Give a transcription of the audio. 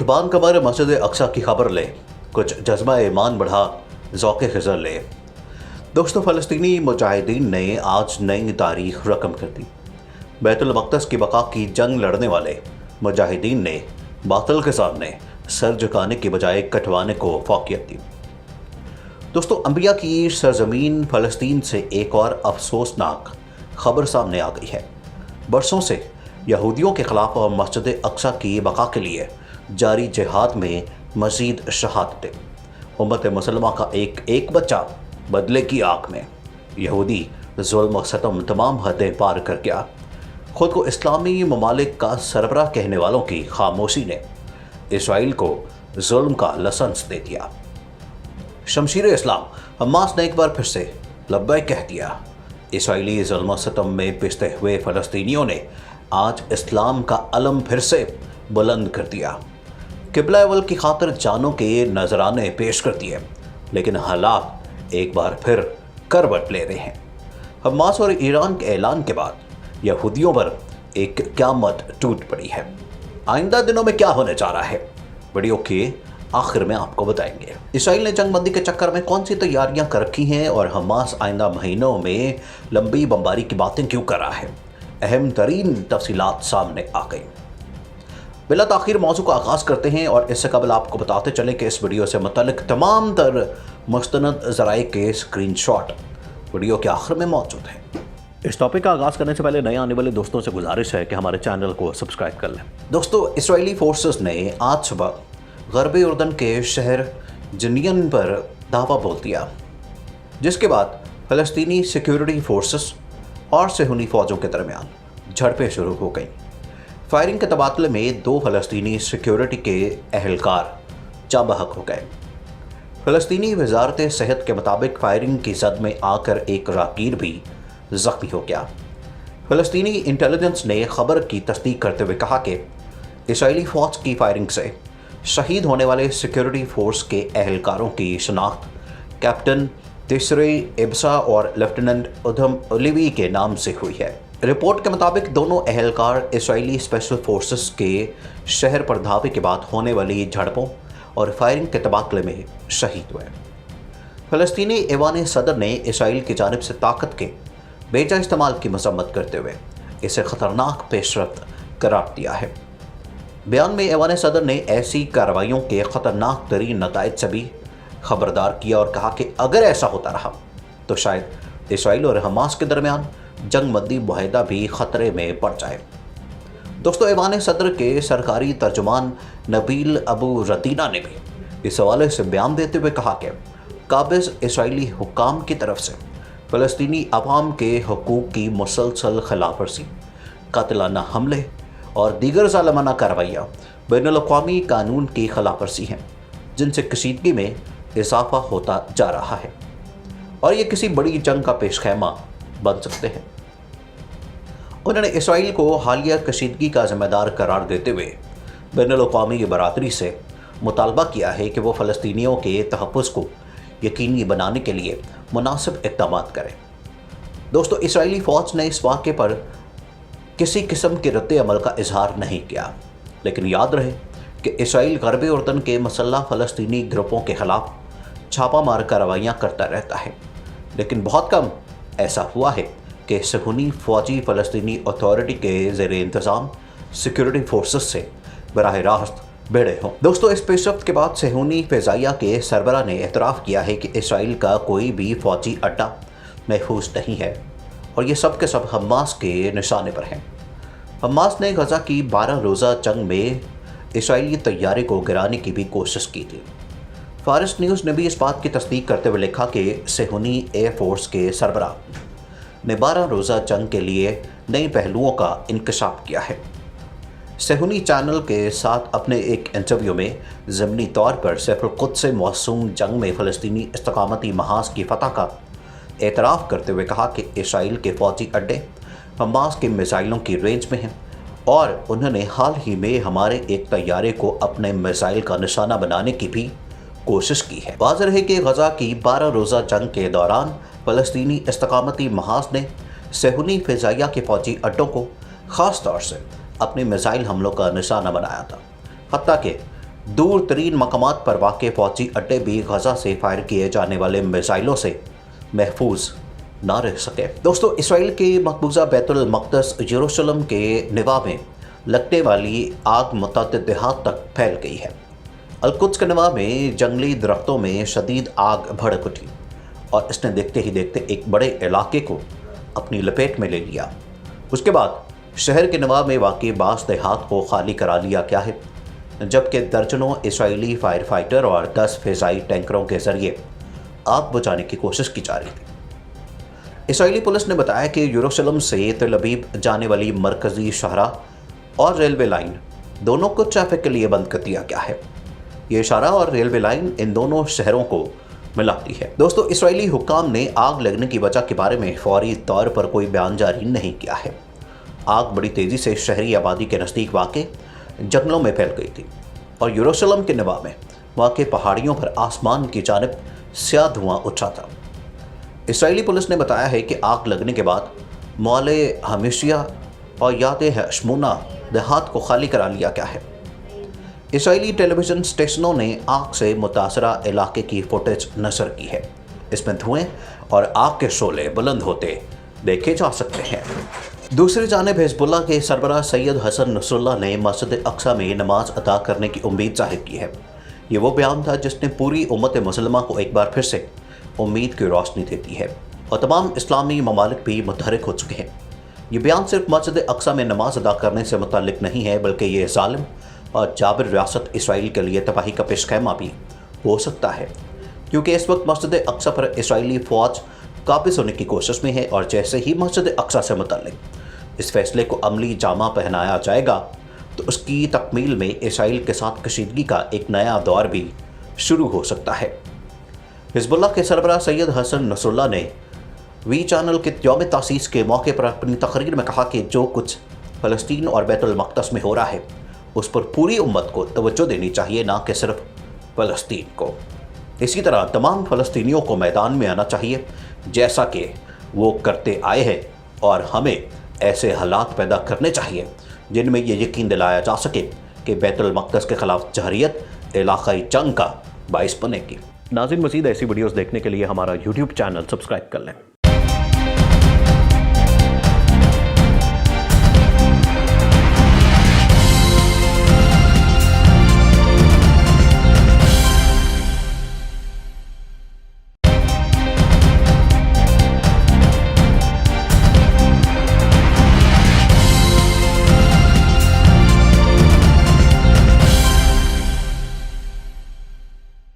कुर्बान कमर मस्जिद अक्सा की खबर ले, कुछ जज्बा ईमान बढ़ा, ज़ौक़े खिज़र ले। दोस्तों, फ़लस्तीनी मुजाहिदीन ने आज नई तारीख रकम कर दी। बैतुल मक़दस की बका की जंग लड़ने वाले मुजाहिदीन ने बातिल के सामने सर झुकाने की बजाय कटवाने को फौक़ियत दी। दोस्तों, अंबिया की सरजमीन फ़लस्तीन से एक और अफसोसनाक खबर सामने आ गई है। बरसों से यहूदियों के खिलाफ और मस्जिद अक्सा की बका के लिए जारी जिहाद में मज़ीद शहादतें। उम्मत मुसलमा का एक बच्चा बदले की आग में। यहूदी जुल्म और सितम तमाम हदें पार कर गया। खुद को इस्लामी ममालिक का सरबराह कहने वालों की खामोशी ने इसराइल को जुल्म का लाइसेंस दे दिया। शमशीर इस्लाम हमास ने एक बार फिर से लब्बैक कह दिया। इसराइली जुल्म और सितम में पिसते हुए फ़लस्तीनियों ने आज इस्लाम का अलम फिर से बुलंद कर दिया। किबला अव्वल की खातिर जानों के नजराने पेश कर दिए, लेकिन हालात एक बार फिर करवट ले रहे हैं। हमास और ईरान के ऐलान के बाद यहूदियों पर एक क़यामत टूट पड़ी है। आइंदा दिनों में क्या होने जा रहा है, वीडियो के आखिर में आपको बताएंगे। इसराइल ने जंगबंदी के चक्कर में कौन सी तैयारियां कर रखी हैं और हमास आइंदा महीनों में लंबी बमबारी की बातें क्यों कर रहा है, अहम तरीन तफसीलात सामने आ गई। बिला ताखीर मौजू का आगाज़ करते हैं और इससे कबल आपको बताते चलें कि इस वीडियो से मुतल्लिक तमाम तर मुस्तनद ज़राए के स्क्रीनशॉट वीडियो के आखिर में मौजूद हैं। इस टॉपिक का आगाज़ करने से पहले नए आने वाले दोस्तों से गुजारिश है कि हमारे चैनल को सब्सक्राइब कर लें। दोस्तों, इसराइली फोर्सेस ने आज सुबह गरबी उर्दन के शहर जनियन पर धावा बोल दिया, जिसके बाद फ़लस्तीनी सिक्योरिटी फोर्सेस और सेहूनी फ़ौजों के दरमियान झड़पें शुरू हो गईं। फायरिंग के तबादले में 2 फ़लस्तीनी सिक्योरिटी के अहलकार जाबहक हो गए। फ़लस्तीनी वजारत सेहत के मुताबिक फायरिंग की जद में आकर एक राकीर भी ज़ख्मी हो गया। फ़लस्तीनी इंटेलिजेंस ने खबर की तस्दीक करते हुए कहा कि इसराइली फ़ौज की फायरिंग से शहीद होने वाले सिक्योरिटी फोर्स के अहलकारों की शनाख्त कैप्टन तिसरे इब्सा और लेफ्टिनेंट उधम ओलिवी के नाम से हुई है। रिपोर्ट के मुताबिक दोनों अहलकार इसराइली स्पेशल फोर्सेस के शहर पर धावे के बाद होने वाली झड़पों और फायरिंग के तबादले में शहीद हुए। फ़लस्तीनी ऐवान सदर ने इसराइल की जानिब से ताकत के बेजा इस्तेमाल की मजम्मत करते हुए इसे ख़तरनाक पेशरफ्त करार दिया है। बयान में ऐवान सदर ने ऐसी कार्रवाइयों के ख़तरनाक तरीन नताइज से भी खबरदार किया और कहा कि अगर ऐसा होता रहा तो शायद इसराइल और हमास के दरमियान जंगबंदी मुआहदा भी ख़तरे में पड़ जाए। दोस्तों, ऐवान सदर के सरकारी तर्जुमान नबील अबू रतीना ने भी इस हवाले से बयान देते हुए कहा कि काबिज़ इसराइली हुक्काम की तरफ से फ़लस्तीनी अवाम के हकूक़ की मुसलसल खिलाफवर्जी, कातिलाना हमले और दीगर ज़ालिमाना कार्रवाइयाँ बैनुल-अक़वामी कानून की खिलाफवर्जी हैं, जिनसे कशीदगी में इजाफा होता जा रहा है और ये किसी बड़ी जंग का पेशखैमा बन सकते हैं। उन्होंने इसराइल को हालिया कशीदगी का जिम्मेदार करार देते हुए बैनुल-अक़वामी बरादरी से मुतालबा किया है कि वो फ़लस्तीनियों के तहफ़्फ़ुज़ को यकीनी बनाने के लिए मुनासिब इक़दाम करें। दोस्तों, इसराइली फ़ौज ने इस वाक़े पर किसी किस्म के रद्द अमल का इजहार नहीं किया, लेकिन याद रहे कि इसराइल गरबी उर्दन के मसल्ला फ़लस्तीनी ग्रुपों के ख़िलाफ़ छापामार कार्रवाइयाँ करता रहता है, लेकिन बहुत कम ऐसा हुआ है कि सेहूनी फ़ौजी फ़लस्तीनी अथॉरिटी के ज़ेर इंतज़ाम सिक्योरिटी फोर्सेस से बराह रास्त भिड़े हों। दोस्तों, इस पेशरफ्त के बाद सेहूनी फ़िज़ाइया के सरबरा ने एतराफ़ किया है कि इसराइल का कोई भी फ़ौजी अड्डा महफूज नहीं है और ये सब के सब हमास के निशाने पर हैं। हमास ने गज़ा की 12 रोज़ा जंग में इसराइली तैयारे को गिराने की भी कोशिश की थी। फारिस न्यूज़ ने भी इस बात की तस्दीक करते हुए लिखा कि सेहूनी एयर फोर्स के सरबरा ने 12 रोज़ा जंग के लिए नए पहलुओं का इंकशाफ किया है। सेहूनी चैनल के साथ अपने एक इंटरव्यू में ज़मनी तौर पर सैफुल क़ुद्स से मौसूम जंग में फ़लस्तीनी इस्तकामती महाज की फ़तह का एतराफ़ करते हुए कहा कि इसराइल के फ़ौजी अड्डे हमास के मिसाइलों की रेंज में हैं और उन्होंने हाल ही में हमारे एक तैयारे को अपने मिसाइल का निशाना बनाने की भी कोशिश की है। वाज़ेह है कि गज़ा की 12 रोज़ा जंग के दौरान फ़लस्तीनी इस्तकामती महाज ने सेहूनी फ़िज़ाइया के फ़ौजी अड्डों को ख़ास तौर से अपने मिसाइल हमलों का निशाना बनाया था। हत्ता कि दूर तरीन मकामात पर वाक़ फौजी अड्डे भी गजा से फायर किए जाने वाले मिसाइलों से महफूज ना रह सके। दोस्तों, इसराइल के मकबूजा बैतुल मक़दस यरूशलेम के निवा में लगने वाली आग मुतअद्दिद देहात तक फैल गई है। अल-कुद्स के निवा में जंगली दरख्तों में शदीद आग भड़क उठी और इसने देखते ही देखते एक बड़े इलाके को अपनी लपेट में ले लिया। उसके बाद शहर के निवा में वाक़ बास देहात को खाली करा लिया गया है, जबकि दर्जनों इसराइली फायर फाइटर और 10 फ़िज़ाई टैंकरों के ज़रिए आग बुझाने की कोशिश की जा रही थी। इसराइली पुलिस ने बताया कि यरूशलेम से तेल अवीव जाने वाली मरकज़ी शाहराह और रेलवे लाइन दोनों को ट्रैफिक के लिए बंद कर दिया गया है। ये शाहराह और रेलवे लाइन इन दोनों शहरों को मिलाती है। दोस्तों, इसराइली हुक्काम ने आग लगने की वजह के बारे में फौरी तौर पर कोई बयान जारी नहीं किया है। आग बड़ी तेज़ी से शहरी आबादी के नज़दीक वाक़ जंगलों में फैल गई थी और यरूशलेम के निवा में वाक़ पहाड़ियों पर आसमान की जानिब स्याह धुआं उठा था। इसराइली पुलिस ने बताया है कि आग लगने के बाद मौले हमेशिया और याद हशमूना देहात को खाली करा लिया गया है। इसराइली टेलीविज़न स्टेशनों ने आग से मुतासरा इलाके की फुटेज नशर की है। इसमें धुएं और आग के शोले बुलंद होते देखे जा सकते हैं। दूसरी जानिब हिजबुल्लाह के सरबराह सैयद हसन नसरुल्लाह ने मस्जिद अक्सा में नमाज अदा करने की उम्मीद जाहिर की है। ये वो बयान था जिसने पूरी उम्मत मुसलमान को एक बार फिर से उम्मीद की रोशनी देती है और तमाम इस्लामी ममालिक भी मुतहरिक हो चुके हैं। ये बयान सिर्फ मस्जिद अक्सा में नमाज अदा करने से मुतल्लिक नहीं है, बल्कि ये ज़ालिम और जाबिर रियासत इसराइल के लिए तबाही का पेशखैमा भी हो सकता है, क्योंकि इस वक्त मस्जिद अक्सा पर इसराइली फ़ौज काबिज़ होने की कोशिश में है और जैसे ही मस्जिद अक्सा से मुतल्लिक इस फैसले को अमली जामा पहनाया जाएगा तो उसकी तकमील में इसराइल के साथ कशीदगी का एक नया दौर भी शुरू हो सकता है। हिजबुल्लाह के सरबराह सैयद हसन नसरुल्लाह ने वी चैनल के यौम तासीस के मौके पर अपनी तकरीर में कहा कि जो कुछ फ़लस्तीन और बैतुल मक़दस में हो रहा है उस पर पूरी उम्मत को तवज्जो देनी चाहिए, ना कि सिर्फ फ़लस्तीन को। इसी तरह तमाम फ़लस्तीनियों को मैदान में आना चाहिए जैसा कि वो करते आए हैं और हमें ऐसे हालात पैदा करने चाहिए जिनमें ये यकीन दिलाया जा सके कि बैतुल मक़दस के ख़िलाफ़ जहरियत इलाक़ाई जंग का बाइस बनेगी। नाज़रीन, मज़ीद ऐसी वीडियोज़ देखने के लिए हमारा YouTube चैनल सब्सक्राइब कर लें।